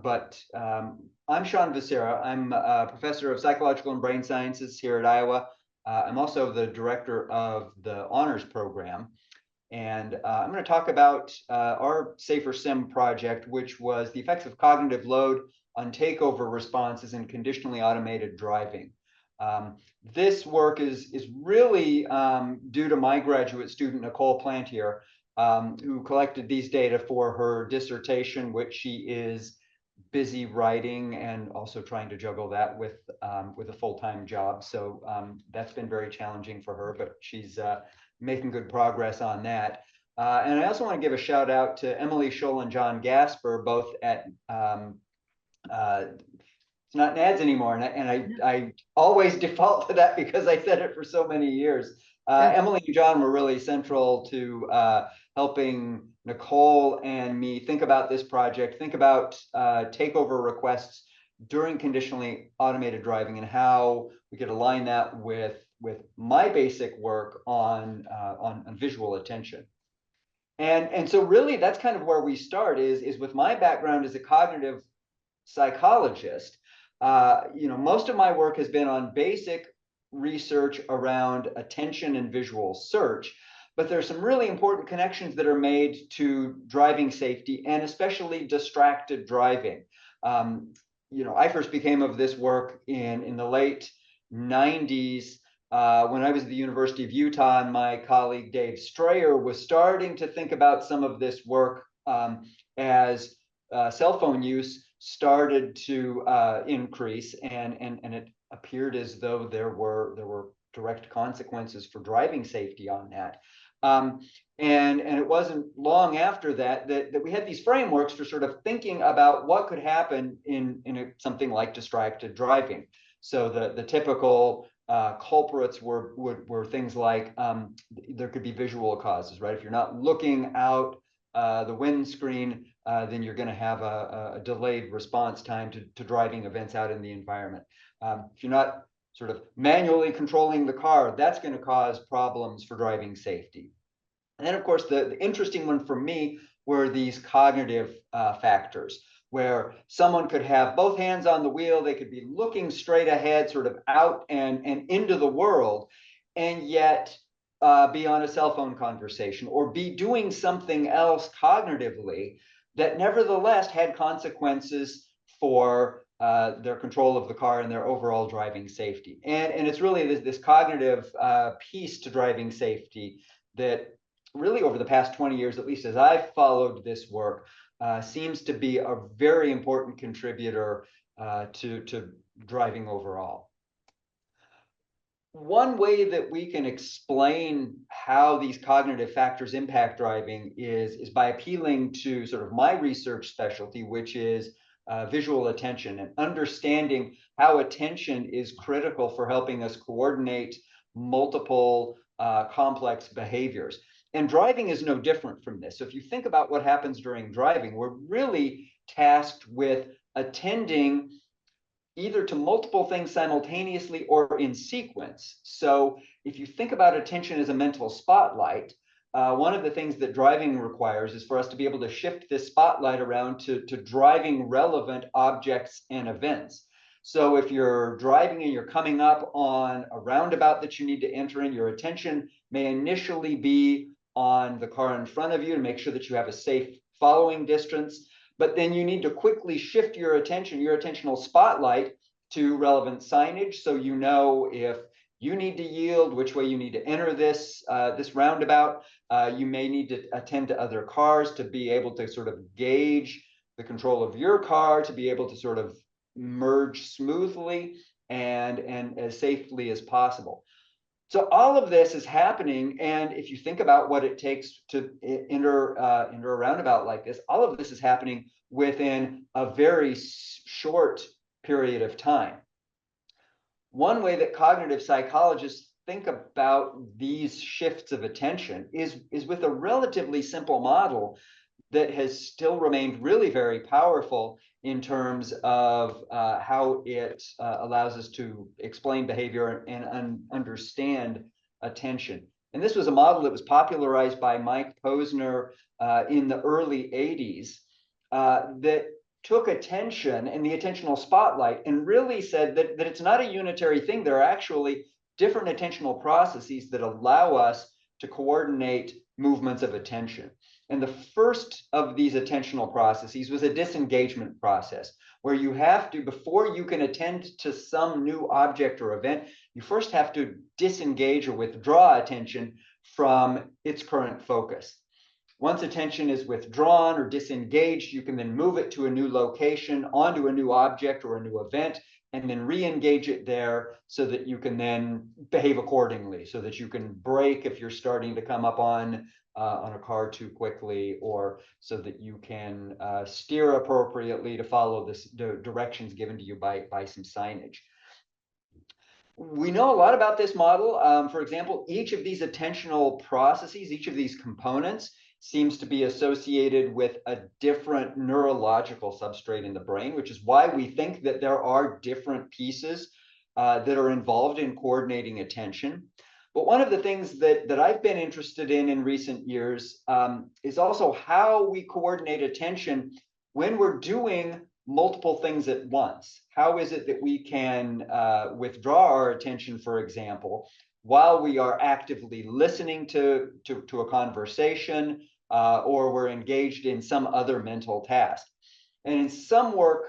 I'm Sean Becerra. I'm a professor of psychological and brain sciences here at Iowa. I'm also the director of the honors program. And I'm going to talk about our Safer Sim project, which was the effects of cognitive load on takeover responses in conditionally automated driving. This work is really due to my graduate student, Nicole Plantier, who collected these data for her dissertation, which she is busy writing and also trying to juggle that with a full-time job. So that's been very challenging for her, but she's making good progress on that. And I also want to give a shout out to Emily Scholl and John Gasper, both at it's not NADS anymore, and I always default to that because I said it for so many years. Emily and John were really central to helping Nicole and me think about this project, think about takeover requests during conditionally automated driving and how we could align that with my basic work on visual attention. And so really that's kind of where we start is with my background as a cognitive psychologist. Most of my work has been on basic research around attention and visual search, but there's some really important connections that are made to driving safety and especially distracted driving. I first became of this work in the late 90s when I was at the University of Utah, and my colleague Dave Strayer was starting to think about some of this work as cell phone use started to increase, and it appeared as though there were direct consequences for driving safety on that. And it wasn't long after that we had these frameworks for sort of thinking about what could happen in something like distracted driving. So the typical culprits were things like there could be visual causes, right? If you're not looking out the windscreen, then you're going to have a delayed response time to driving events out in the environment. If you're not sort of manually controlling the car, that's going to cause problems for driving safety. And then, of course, the interesting one for me were these cognitive factors, where someone could have both hands on the wheel, they could be looking straight ahead, sort of out and into the world, and yet be on a cell phone conversation or be doing something else cognitively that nevertheless had consequences for their control of the car and their overall driving safety. And it's really this cognitive piece to driving safety that really over the past 20 years, at least as I've followed this work, seems to be a very important contributor to driving overall. One way that we can explain how these cognitive factors impact driving is by appealing to sort of my research specialty, which is visual attention, and understanding how attention is critical for helping us coordinate multiple complex behaviors. And driving is no different from this. So if you think about what happens during driving, we're really tasked with attending either to multiple things simultaneously or in sequence. So if you think about attention as a mental spotlight, one of the things that driving requires is for us to be able to shift this spotlight around to driving relevant objects and events. So if you're driving and you're coming up on a roundabout that you need to enter in, your attention may initially be on the car in front of you to make sure that you have a safe following distance. But then you need to quickly shift your attentional spotlight to relevant signage, so you know if you need to yield, which way you need to enter this roundabout. You may need to attend to other cars to be able to sort of gauge the control of your car, to be able to sort of merge smoothly and as safely as possible. So all of this is happening, and if you think about what it takes to enter a roundabout like this, all of this is happening within a very short period of time. One way that cognitive psychologists think about these shifts of attention is with a relatively simple model that has still remained really very powerful in terms of how it allows us to explain behavior and understand attention. And this was a model that was popularized by Mike Posner in the early 80s that took attention and the attentional spotlight and really said that it's not a unitary thing. There are actually different attentional processes that allow us to coordinate movements of attention. And the first of these attentional processes was a disengagement process, where you have to, before you can attend to some new object or event, you first have to disengage or withdraw attention from its current focus. Once attention is withdrawn or disengaged, you can then move it to a new location, onto a new object or a new event, and then re-engage it there so that you can then behave accordingly, so that you can brake if you're starting to come up on a car too quickly, or so that you can steer appropriately to follow the directions given to you by some signage. We know a lot about this model. For example, each of these attentional processes, each of these components seems to be associated with a different neurological substrate in the brain, which is why we think that there are different pieces that are involved in coordinating attention. But one of the things that I've been interested in recent years is also how we coordinate attention when we're doing multiple things at once. How is it that we can withdraw our attention, for example, while we are actively listening to a conversation or we're engaged in some other mental task? And in some work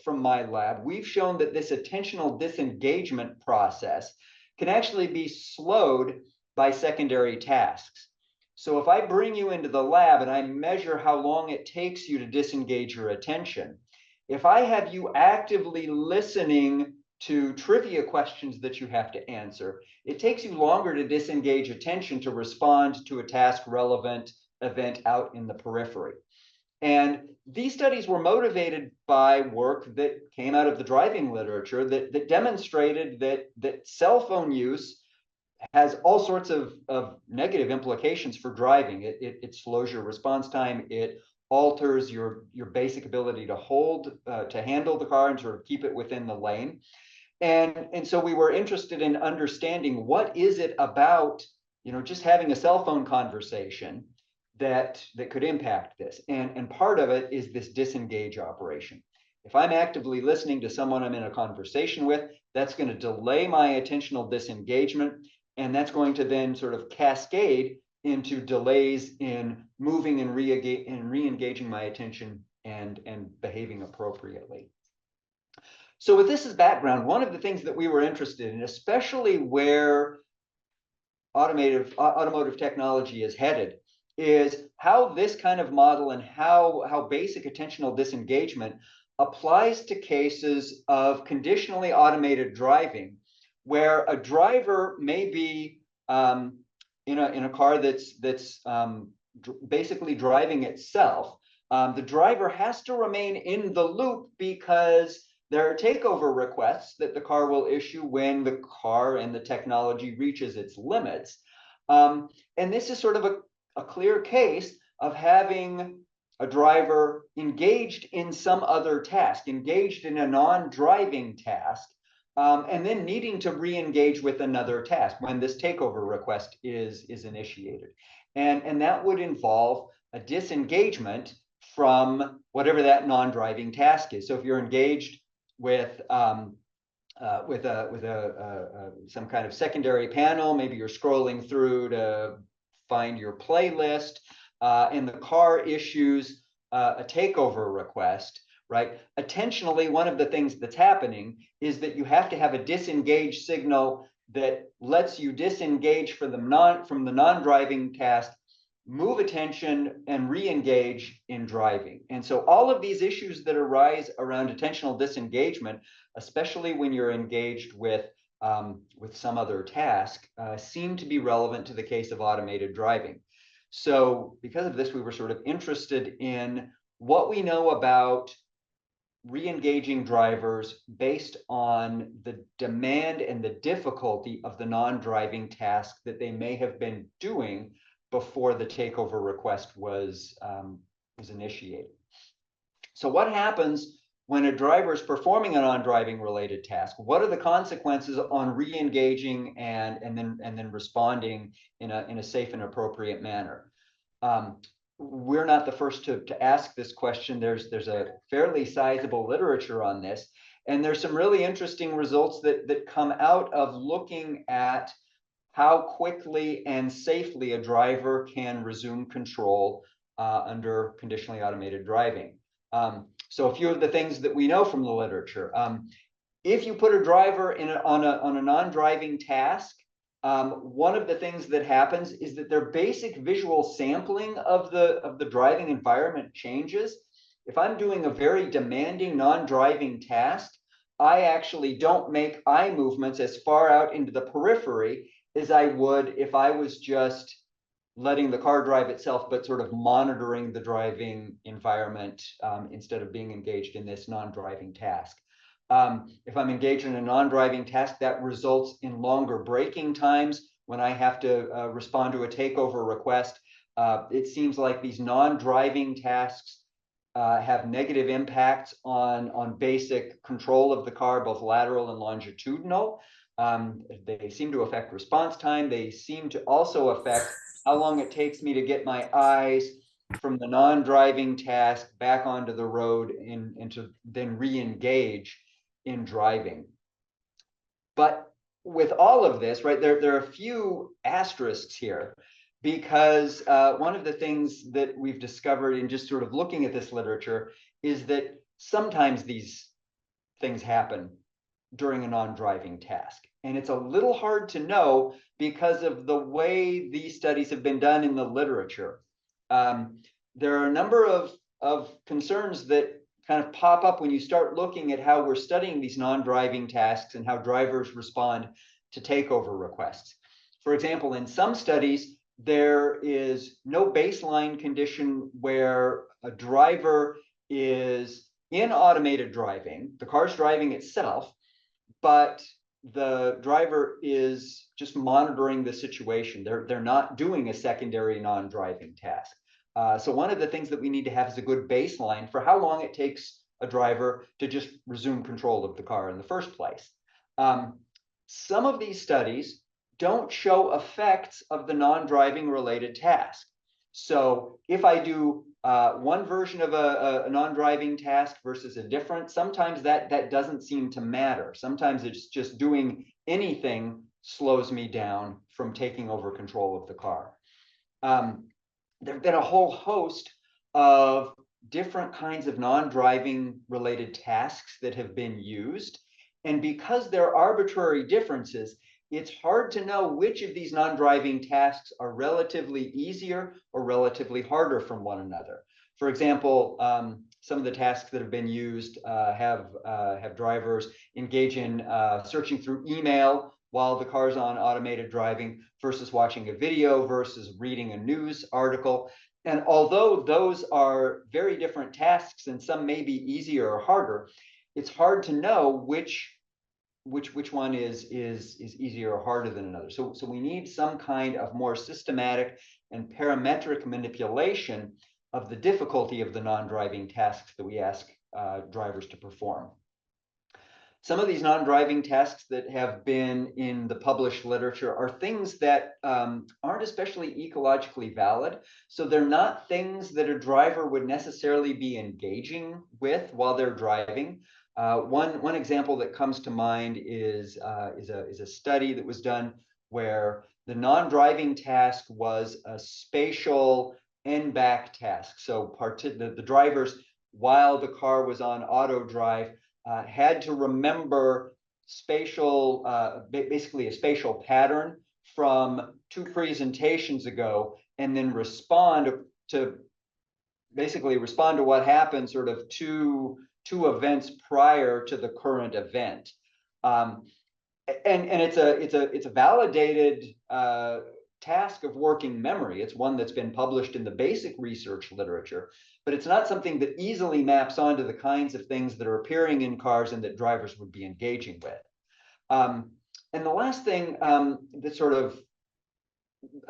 from my lab, we've shown that this attentional disengagement process can actually be slowed by secondary tasks. So if I bring you into the lab and I measure how long it takes you to disengage your attention, if I have you actively listening to trivia questions that you have to answer, it takes you longer to disengage attention to respond to a task relevant event out in the periphery. And these studies were motivated by work that came out of the driving literature that demonstrated that cell phone use has all sorts of negative implications for driving. It slows your response time. It alters your basic ability to handle the car and sort of keep it within the lane. And so we were interested in understanding what is it about, just having a cell phone conversation that could impact this. And part of it is this disengage operation. If I'm actively listening to someone I'm in a conversation with, that's going to delay my attentional disengagement. And that's going to then sort of cascade into delays in moving and re-engaging my attention and behaving appropriately. So with this as background, one of the things that we were interested in, especially where automotive technology is headed, is how this kind of model and how basic attentional disengagement applies to cases of conditionally automated driving, where a driver may be in a car that's basically driving itself. The driver has to remain in the loop because there are takeover requests that the car will issue when the car and the technology reaches its limits. And this is sort of a clear case of having a driver engaged in some other task, engaged in a non-driving task, and then needing to re-engage with another task when this takeover request is initiated. And that would involve a disengagement from whatever that non-driving task is. So if you're engaged with some kind of secondary panel, maybe you're scrolling through to find your playlist, and the car issues a takeover request, right? Attentionally, one of the things that's happening is that you have to have a disengage signal that lets you disengage from the non-driving task, move attention, and re-engage in driving. And so all of these issues that arise around attentional disengagement, especially when you're engaged with some other task, seem to be relevant to the case of automated driving. So because of this, we were sort of interested in what we know about re-engaging drivers based on the demand and the difficulty of the non-driving task that they may have been doing before the takeover request was initiated. So what happens when a driver is performing a non-driving related task? What are the consequences on re-engaging and then responding in a safe and appropriate manner? we're not the first to ask this question. There's a fairly sizable literature on this, and there's some really interesting results that come out of looking at how quickly and safely a driver can resume control under conditionally automated driving. So a few of the things that we know from the literature. If you put a driver on a non-driving task, one of the things that happens is that their basic visual sampling of the driving environment changes. If I'm doing a very demanding non-driving task, I actually don't make eye movements as far out into the periphery as I would if I was just letting the car drive itself, but sort of monitoring the driving environment instead of being engaged in this non-driving task. If I'm engaged in a non-driving task, that results in longer braking times when I have to respond to a takeover request. It seems like these non-driving tasks have negative impacts on basic control of the car, both lateral and longitudinal. They seem to affect response time. They seem to also affect how long it takes me to get my eyes from the non-driving task back onto the road and to then re-engage in driving. But with all of this, right, there are a few asterisks here, because one of the things that we've discovered in just sort of looking at this literature is that sometimes these things happen during a non-driving task. And it's a little hard to know because of the way these studies have been done in the literature. There are a number of concerns that kind of pop up when you start looking at how we're studying these non-driving tasks and how drivers respond to takeover requests. For example, in some studies, there is no baseline condition where a driver is in automated driving, the car's driving itself, but the driver is just monitoring the situation. They're not doing a secondary non-driving task. So one of the things that we need to have is a good baseline for how long it takes a driver to just resume control of the car in the first place. Some of these studies don't show effects of the non-driving related task. So if I do one version of a non-driving task versus a different, sometimes that doesn't seem to matter. Sometimes it's just doing anything slows me down from taking over control of the car. There have been a whole host of different kinds of non-driving related tasks that have been used. And because there are arbitrary differences, it's hard to know which of these non-driving tasks are relatively easier or relatively harder from one another. For example, some of the tasks that have been used have drivers engage in searching through email while the car's on automated driving versus watching a video versus reading a news article. And although those are very different tasks and some may be easier or harder, it's hard to know which one is easier or harder than another. So we need some kind of more systematic and parametric manipulation of the difficulty of the non-driving tasks that we ask drivers to perform. Some of these non-driving tasks that have been in the published literature are things that aren't especially ecologically valid. So they're not things that a driver would necessarily be engaging with while they're driving. One example that comes to mind is a study that was done where the non-driving task was a spatial end-back task. So the drivers, while the car was on auto drive, had to remember basically a spatial pattern from two presentations ago, and then respond to what happened sort of two events prior to the current event. And it's a validated task of working memory. It's one that's been published in the basic research literature, but it's not something that easily maps onto the kinds of things that are appearing in cars and that drivers would be engaging with. And the last thing that's sort of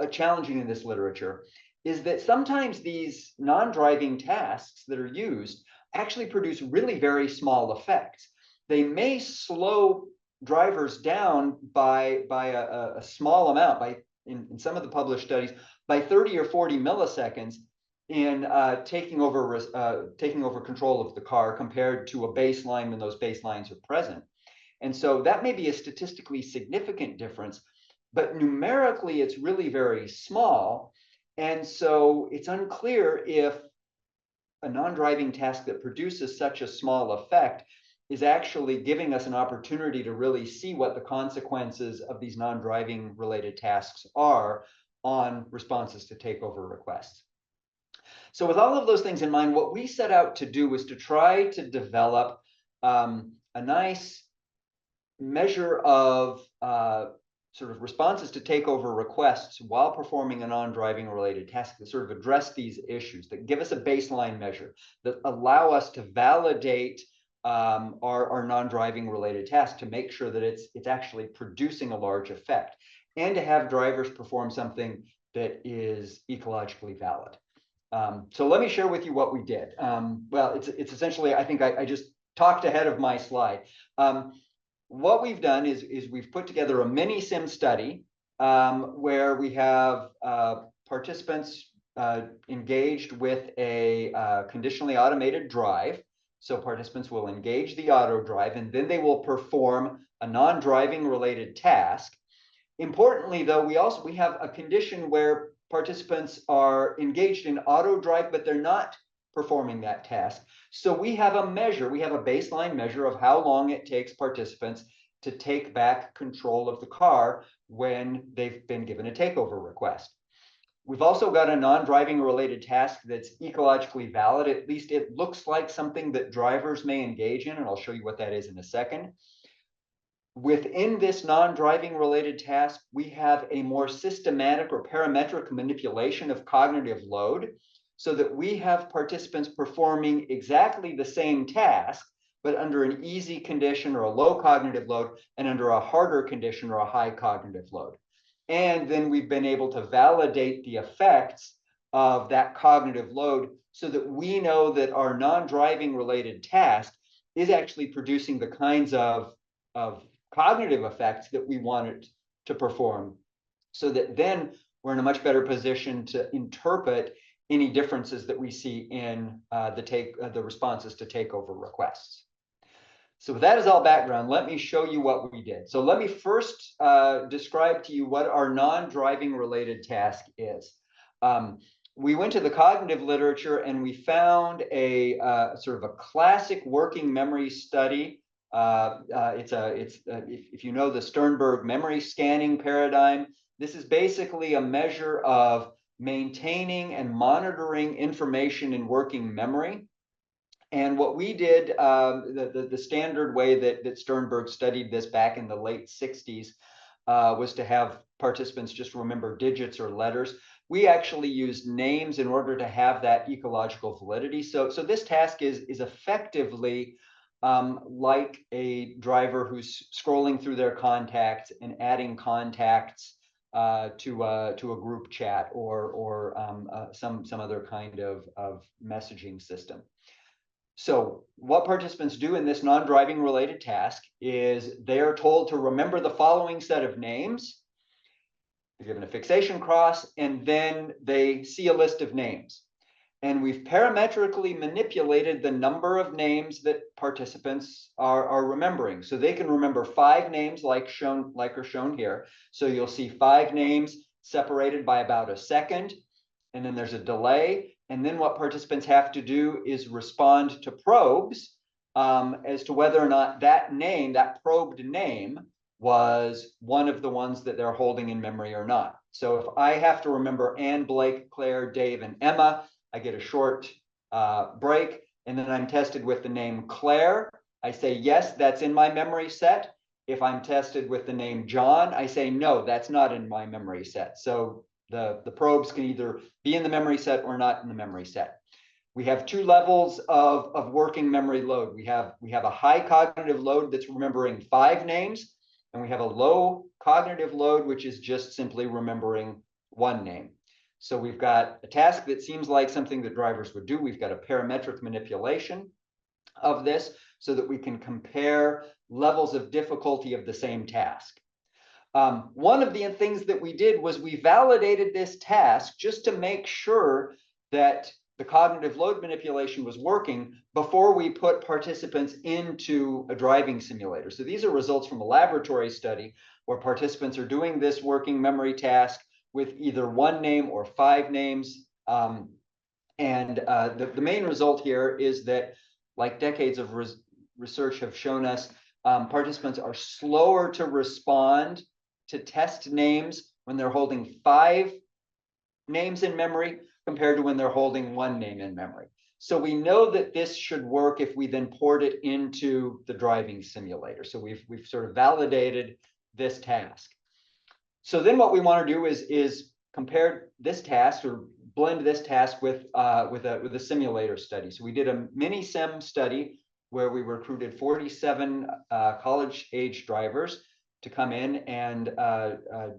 challenging in this literature is that sometimes these non-driving tasks that are used actually produce really very small effects. They may slow drivers down by a small amount, in some of the published studies, by 30 or 40 milliseconds. in taking over control of the car compared to a baseline when those baselines are present. And so that may be a statistically significant difference, but numerically it's really very small. And so it's unclear if a non-driving task that produces such a small effect is actually giving us an opportunity to really see what the consequences of these non-driving related tasks are on responses to takeover requests. So with all of those things in mind, what we set out to do was to try to develop a nice measure of sort of responses to takeover requests while performing a non-driving related task that sort of address these issues, that give us a baseline measure, that allow us to validate our non-driving related task to make sure that it's actually producing a large effect, and to have drivers perform something that is ecologically valid. So let me share with you what we did. Well, it's essentially, I think I just talked ahead of my slide. What we've done is we've put together a mini sim study where we have participants engaged with a conditionally automated drive. So participants will engage the auto drive, and then they will perform a non-driving related task. Importantly, though, we have a condition where participants are engaged in auto drive, but they're not performing that task. So we have a measure, we have a baseline measure of how long it takes participants to take back control of the car when they've been given a takeover request. We've also got a non-driving related task that's ecologically valid. At least it looks like something that drivers may engage in, and I'll show you what that is in a second. Within this non-driving related task, we have a more systematic or parametric manipulation of cognitive load, so that we have participants performing exactly the same task, but under an easy condition or a low cognitive load, and under a harder condition or a high cognitive load. And then we've been able to validate the effects of that cognitive load so that we know that our non-driving related task is actually producing the kinds of cognitive effects that we want it to perform, so that then we're in a much better position to interpret any differences that we see in the responses to takeover requests. So with that as all background, let me show you what we did. So let me first describe to you what our non-driving related task is. We went to the cognitive literature and we found a sort of a classic working memory study. If you know the Sternberg memory scanning paradigm, this is basically a measure of maintaining and monitoring information in working memory. And what we did, the standard way that Sternberg studied this back in the late 60s was to have participants just remember digits or letters. We actually used names in order to have that ecological validity. So this task is effectively like a driver who's scrolling through their contacts and adding contacts to a group chat or some other kind of messaging system. So what participants do in this non-driving related task is they are told to remember the following set of names. They're given a fixation cross, and then they see a list of names. And we've parametrically manipulated the number of names that participants are remembering. So they can remember 5 names like are shown here. So you'll see 5 names separated by about a second, and then there's a delay. And then what participants have to do is respond to probes as to whether or not that name, that probed name, was one of the ones that they're holding in memory or not. So if I have to remember Anne, Blake, Claire, Dave, and Emma, I get a short break, and then I'm tested with the name Claire. I say, yes, that's in my memory set. If I'm tested with the name John, I say, no, that's not in my memory set. So the probes can either be in the memory set or not in the memory set. We have 2 levels of working memory load. We have a high cognitive load that's remembering 5 names, and we have a low cognitive load, which is just simply remembering 1 name. So we've got a task that seems like something that drivers would do. We've got a parametric manipulation of this so that we can compare levels of difficulty of the same task. One of the things that we did was we validated this task just to make sure that the cognitive load manipulation was working before we put participants into a driving simulator. So these are results from a laboratory study where participants are doing this working memory task with either one name or 5 names. The main result here is that, like decades of research have shown us, participants are slower to respond to test names when they're holding 5 names in memory compared to when they're holding 1 name in memory. So we know that this should work if we then port it into the driving simulator. So we've sort of validated this task. So then what we want to do is compare this task or blend this task with a simulator study. So we did a mini sim study where we recruited 47 college-age drivers to come in and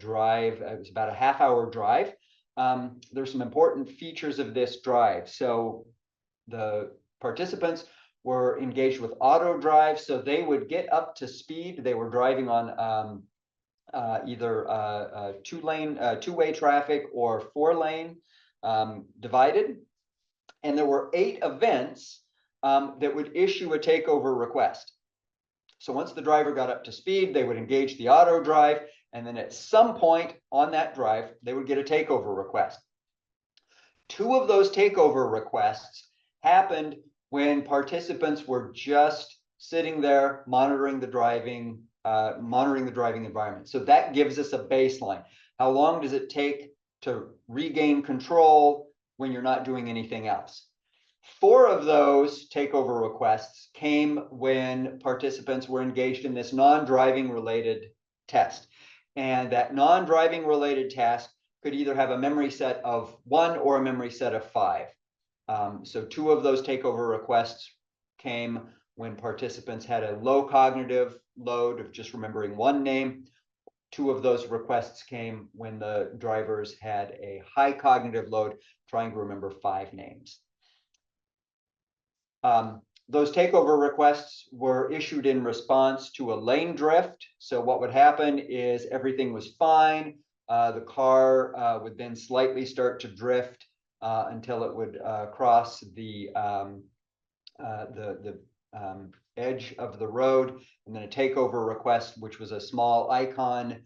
drive. It was about a half-hour drive. There's some important features of this drive. So the participants were engaged with auto drive, so they would get up to speed. They were driving on either two-way traffic or 4-lane divided. And there were 8 events that would issue a takeover request. So once the driver got up to speed, they would engage the auto drive, and then at some point on that drive, they would get a takeover request. 2 of those takeover requests happened when participants were just sitting there monitoring the driving environment. So that gives us a baseline. How long does it take to regain control when you're not doing anything else? 4 of those takeover requests came when participants were engaged in this non-driving related test. And that non-driving related task could either have a memory set of 1 or a memory set of 5. So 2 of those takeover requests came when participants had a low cognitive load of just remembering 1 name. 2 of those requests came when the drivers had a high cognitive load, trying to remember 5 names. Those takeover requests were issued in response to a lane drift. So what would happen is everything was fine. The car would then slightly start to drift until it would cross the edge of the road, and then a takeover request, which was a small icon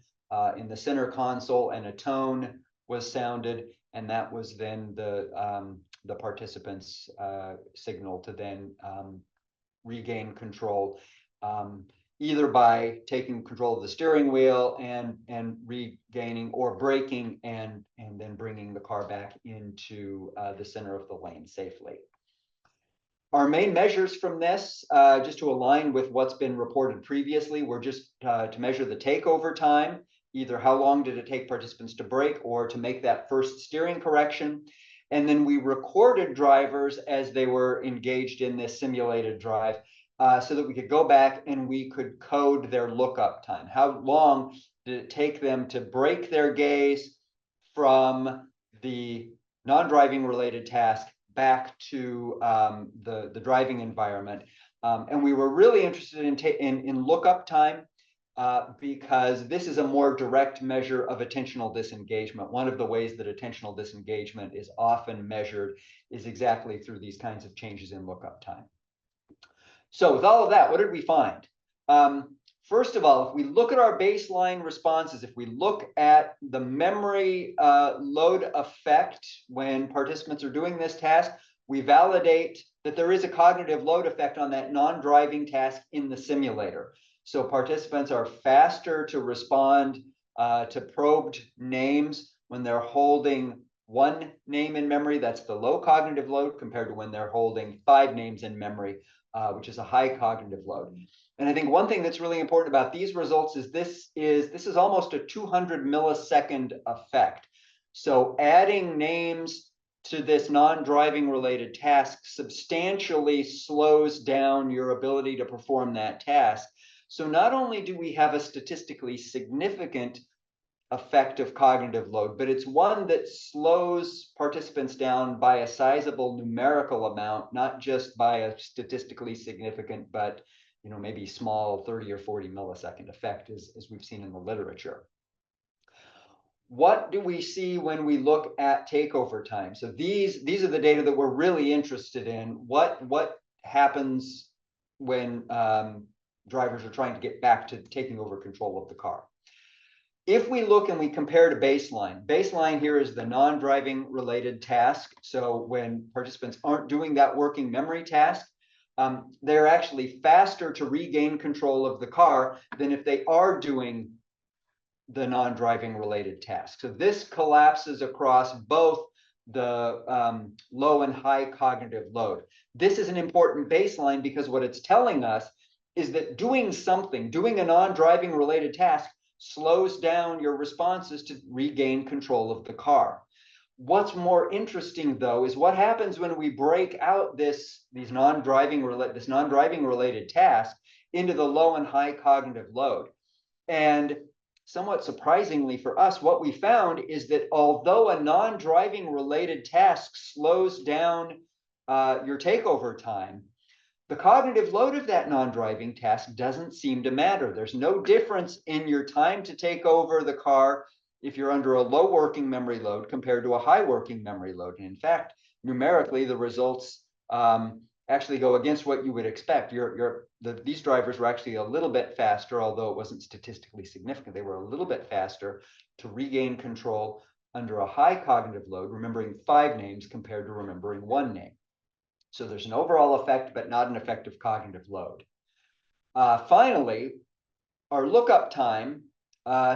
in the center console, and a tone was sounded, and that was then the participants' signal to then regain control, either by taking control of the steering wheel and regaining, or braking and then bringing the car back into the center of the lane safely. Our main measures from this, just to align with what's been reported previously, were just to measure the takeover time, either how long did it take participants to brake or to make that first steering correction. And then we recorded drivers as they were engaged in this simulated drive, so that we could go back and we could code their lookup time. How long did it take them to break their gaze from the non-driving related task back to the driving environment? And we were really interested in lookup time because this is a more direct measure of attentional disengagement. One of the ways that attentional disengagement is often measured is exactly through these kinds of changes in lookup time. So with all of that, what did we find? First of all, if we look at our baseline responses, if we look at the memory load effect when participants are doing this task, we validate that there is a cognitive load effect on that non-driving task in the simulator. So participants are faster to respond to probed names when they're holding 1 name in memory. That's the low cognitive load, compared to when they're holding 5 names in memory, which is a high cognitive load. And I think one thing that's really important about these results is this is almost a 200 millisecond effect. So adding names to this non-driving related task substantially slows down your ability to perform that task. So not only do we have a statistically significant effect of cognitive load, but it's one that slows participants down by a sizable numerical amount, not just by a statistically significant, but maybe small 30 or 40 millisecond effect, as we've seen in the literature. what do we see when we look at takeover time? So these are the data that we're really interested in. What happens when drivers are trying to get back to taking over control of the car? If we look and we compare to baseline here is the non-driving related task. So when participants aren't doing that working memory task, they're actually faster to regain control of the car than if they are doing the non-driving related task. So this collapses across both the low and high cognitive load. This is an important baseline because what it's telling us is that doing a non-driving related task slows down your responses to regain control of the car. What's more interesting, though, is what happens when we break out this non-driving related task into the low and high cognitive load. And somewhat surprisingly for us, what we found is that although a non-driving related task slows down your takeover time, the cognitive load of that non-driving task doesn't seem to matter. There's no difference in your time to take over the car if you're under a low working memory load compared to a high working memory load. And in fact, numerically, the results actually go against what you would expect. These drivers were actually a little bit faster, although it wasn't statistically significant. They were a little bit faster to regain control under a high cognitive load, remembering 5 names compared to remembering 1 name. So there's an overall effect, but not an effective cognitive load. Finally, our lookup time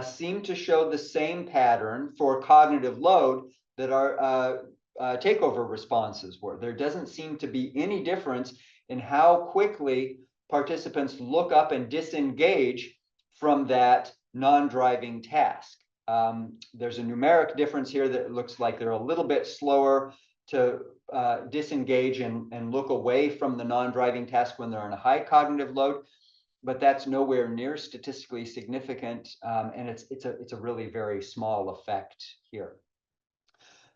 seemed to show the same pattern for cognitive load that our takeover responses were. There doesn't seem to be any difference in how quickly participants look up and disengage from that non-driving task. There's a numeric difference here that looks like they're a little bit slower to disengage and look away from the non-driving task when they're in a high cognitive load, but that's nowhere near statistically significant, and it's a really very small effect here.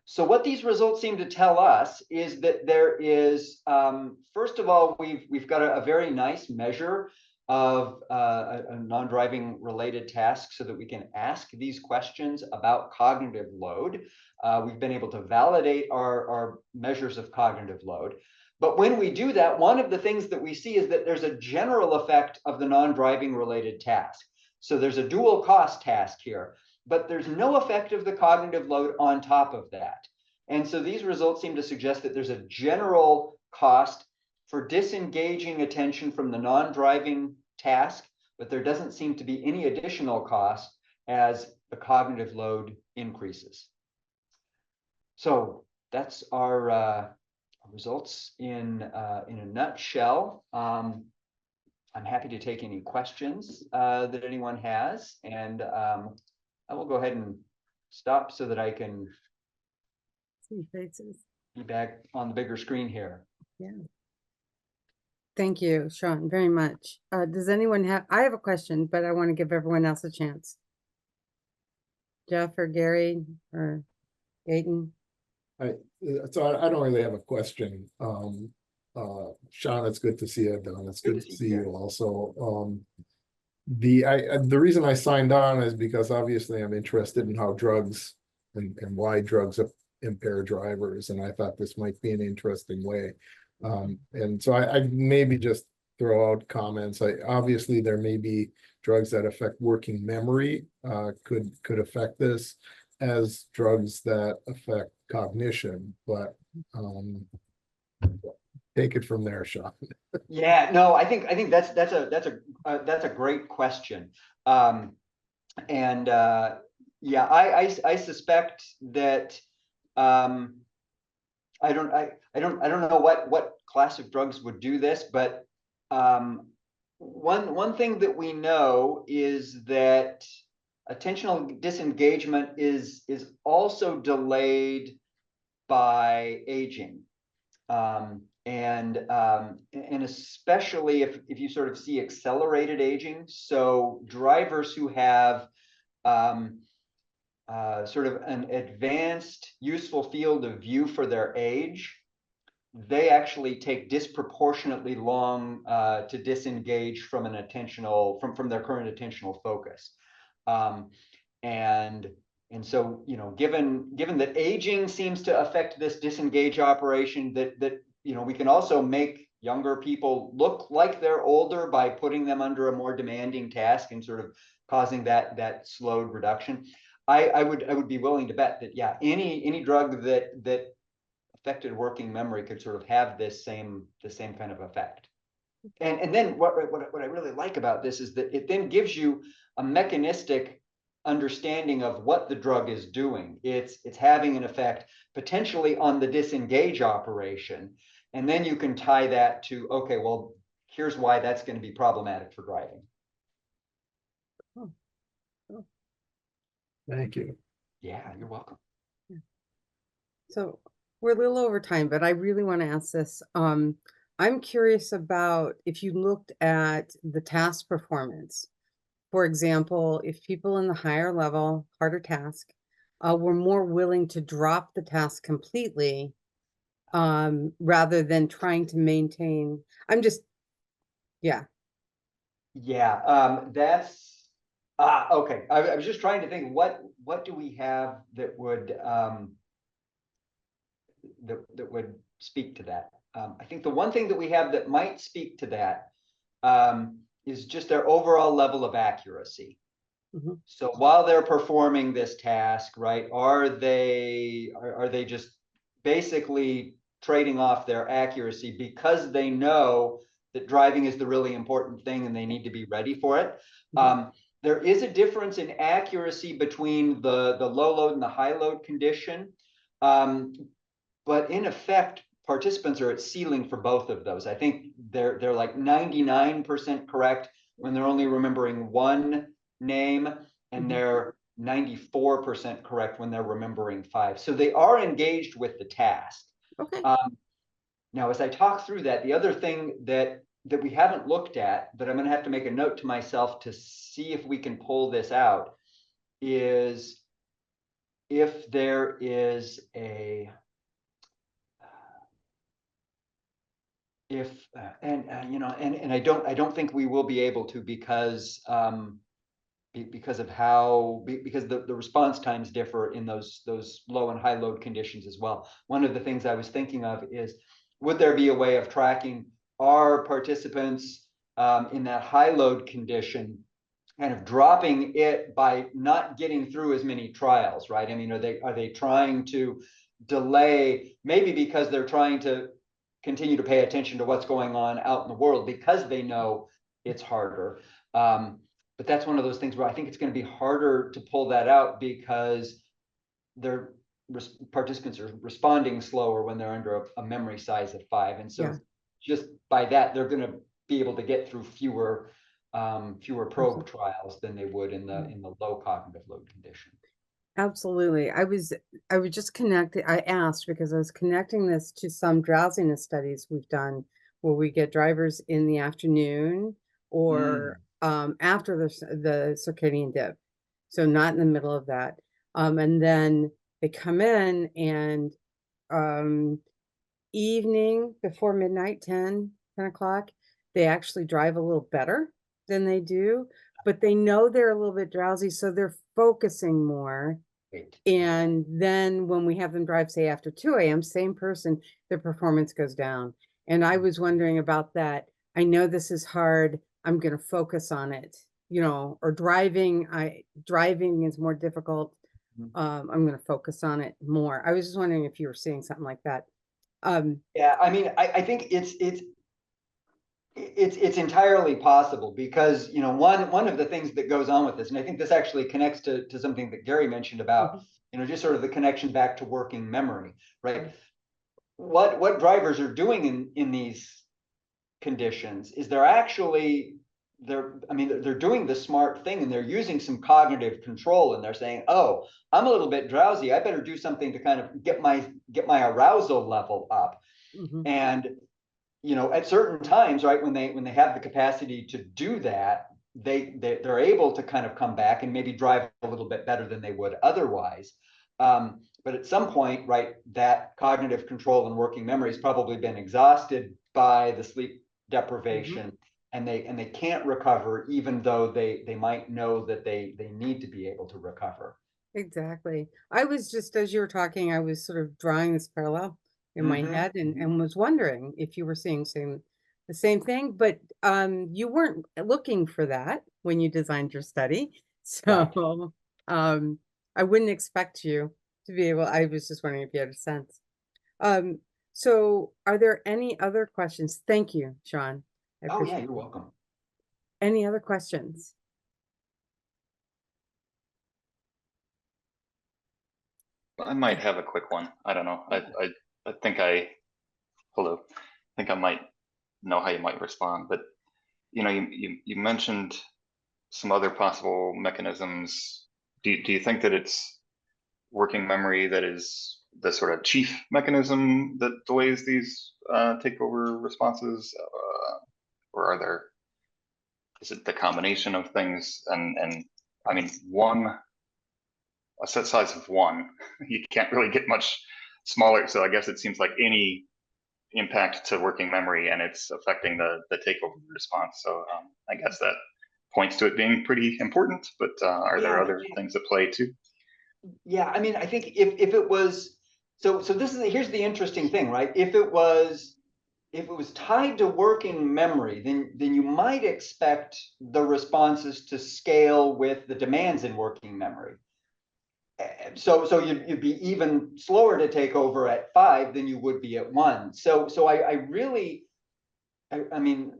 So what these results seem to tell us is that there is, first of all, we've got a very nice measure of a non-driving related task so that we can ask these questions about cognitive load. We've been able to validate our measures of cognitive load. But when we do that, one of the things that we see is that there's a general effect of the non-driving related task. So there's a dual cost task here, but there's no effect of the cognitive load on top of that. And so these results seem to suggest that there's a general cost for disengaging attention from the non-driving task, but there doesn't seem to be any additional cost as the cognitive load increases. So that's our results in a nutshell. I'm happy to take any questions that anyone has, and I will go ahead and stop so that I can see faces. Be back on the bigger screen here. Yeah. Thank you, Sean, very much. Does anyone have, I have a question, but I want to give everyone else a chance. Jeff or Gary or Aidan? So I don't really have a question. Sean, it's good to see you. Don, it's good to see you also. The reason I signed on is because obviously I'm interested in how drugs and why drugs impair drivers, and I thought this might be an interesting way. And so I maybe just throw out comments. Obviously there may be drugs that affect working memory, could affect this, as drugs that affect cognition, but take it from there, Sean. Yeah, no, I think that's a great question, and yeah, I suspect that I don't know what class of drugs would do this, but one thing that we know is that attentional disengagement is also delayed by aging, and especially if you sort of see accelerated aging. So drivers who have sort of an advanced useful field of view for their age, they actually take disproportionately long to disengage from an attentional from their current attentional focus. And And so, you know, given that aging seems to affect this disengage operation, that you know, we can also make younger people look like they're older by putting them under a more demanding task and sort of causing that slowed reduction. I would be willing to bet that, yeah, any drug that affected working memory could sort of have the same kind of effect. And then what I really like about this is that it then gives you a mechanistic understanding of what the drug is doing. It's having an effect potentially on the disengage operation. And then you can tie that to, okay, well, here's why that's going to be problematic for driving. Thank you. Yeah, you're welcome. So we're a little over time, but I really want to ask this. I'm curious about if you looked at the task performance. For example, if people in the higher level, harder task, were more willing to drop the task completely, rather than trying to maintain. Yeah. Yeah, that's okay. I was just trying to think what do we have that would that would speak to that. I think the one thing that we have that might speak to that is just their overall level of accuracy. Mhm. So while they're performing this task, right, are they just basically trading off their accuracy because they know that driving is the really important thing and they need to be ready for it? There is a difference in accuracy between the low load and the high load condition. But in effect, participants are at ceiling for both of those. I think they're like 99% correct when they're only remembering one name, and they're 94% correct when they're remembering 5. So they are engaged with the task. Okay. Now, as I talk through that, the other thing that we haven't looked at, but I'm going to have to make a note to myself to see if we can pull this out, is if there is a if you know, and I don't think we will be able to because of how because the response times differ in those low and high load conditions as well. One of the things I was thinking of is, would there be a way of tracking our participants in that high load condition, kind of dropping it by not getting through as many trials, right? I mean, are they trying to delay, maybe because they're trying to continue to pay attention to what's going on out in the world because they know it's harder. But that's one of those things where I think it's going to be harder to pull that out because their participants are responding slower when they're under a memory size of 5. And so Yeah. just by that, they're going to be able to get through fewer probe trials than they would in the low cognitive load condition. Absolutely. I was just connecting. I asked because I was connecting this to some drowsiness studies we've done where we get drivers in the afternoon or after the circadian dip. So not in the middle of that. And then they come in and evening before midnight, 10 o'clock, they actually drive a little better than they do, but they know they're a little bit drowsy, so they're focusing more. Great. And then when we have them drive, say after 2 a.m., same person, their performance goes down. And I was wondering about that. I know this is hard. I'm going to focus on it, you know, or driving is more difficult. I'm going to focus on it more. I was just wondering if you were seeing something like that. Yeah, I mean, I think it's entirely possible because, you know, one of the things that goes on with this, and I think this actually connects to something that Gary mentioned about, you know, just sort of the connection back to working memory, right? What drivers are doing in these conditions is they're doing the smart thing and they're using some cognitive control, and they're saying, oh, I'm a little bit drowsy, I better do something to kind of get my arousal level up. And you know, at certain times, right, when they have the capacity to do that, they're able to kind of come back and maybe drive a little bit better than they would otherwise. But at some point, right, that cognitive control and working memory has probably been exhausted by the sleep deprivation, and they can't recover, even though they might know that they need to be able to recover. exactly. I was just, as you were talking, I was sort of drawing this parallel in my Mhm, head and, mhm. and was wondering if you were seeing the same thing, but you weren't looking for that when you designed your study. Right. So I wouldn't expect you to be able, I was just wondering if you had a sense. Um, so are there any other questions? Thank you, Sean. I Oh, yeah, appreciate you're it. welcome. Any other questions? I might have a quick one. I don't know. I think hello. I think I might know how you might respond, but you mentioned some other possible mechanisms. Do you think that it's working memory that is the sort of chief mechanism that delays these takeover responses, or is it the combination of things? And I mean, a set size of one, you can't really get much smaller. So I guess it seems like any impact to working memory and it's affecting the takeover response. So I guess that points to it being pretty important, but are there Yeah, other things at play too? yeah. I mean, I think if it was, so this is, here's the interesting thing, right? If it was tied to working memory, then you might expect the responses to scale with the demands in working memory. So you'd be even slower to take over at 5 than you would be at 1. So I really, I mean,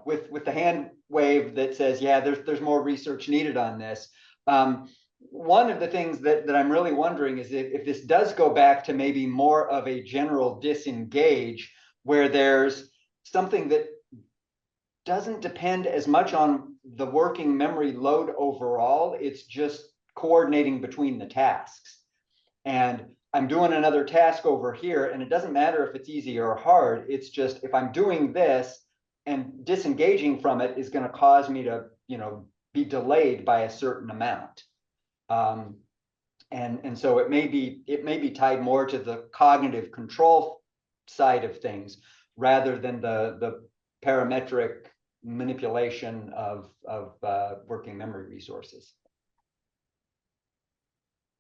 with the hand wave that says, yeah, there's more research needed on this. One of the things that I'm really wondering is if this does go back to maybe more of a general disengage, where there's something that doesn't depend as much on the working memory load overall. It's just coordinating between the tasks. And I'm doing another task over here, and it doesn't matter if it's easy or hard. It's just if I'm doing this and disengaging from it is going to cause me to, be delayed by a certain amount. And so it may be tied more to the cognitive control side of things rather than the parametric manipulation of working memory resources.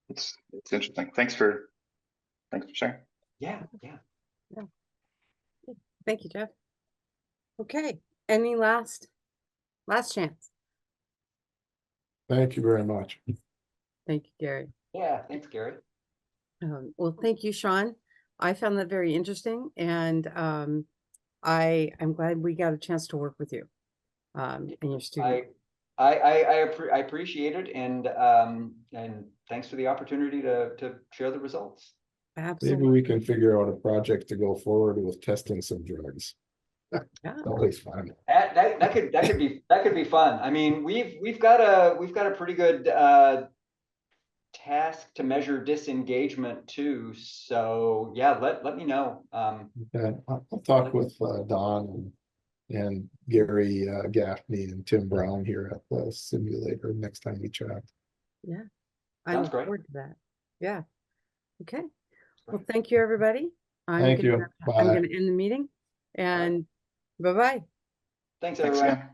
It's interesting. Thanks for sharing. Yeah. Yeah. Thank you, Jeff. Okay. Any last chance? Thank you very much. Thank you, Gary. Yeah. Thanks, Gary. Well, thank you, Sean. I found that very interesting, and I'm glad we got a chance to work with you and your student. I appreciate it, and thanks for the opportunity to share the results. Maybe Absolutely. we can figure out a project to go forward with testing some drugs. Yeah. Always fun. That could be fun. I mean, we've got a pretty good task to measure disengagement too. So yeah, let me know. Okay, I'll talk with Don and Gary Gaffney and Tim Brown here at the simulator next time we chat. Yeah. I Sounds look great. forward to that. Yeah. Okay. Well, thank you, everybody. Thank you. I'm Bye. gonna end the meeting, and bye-bye. Thanks, Thanks everyone. again.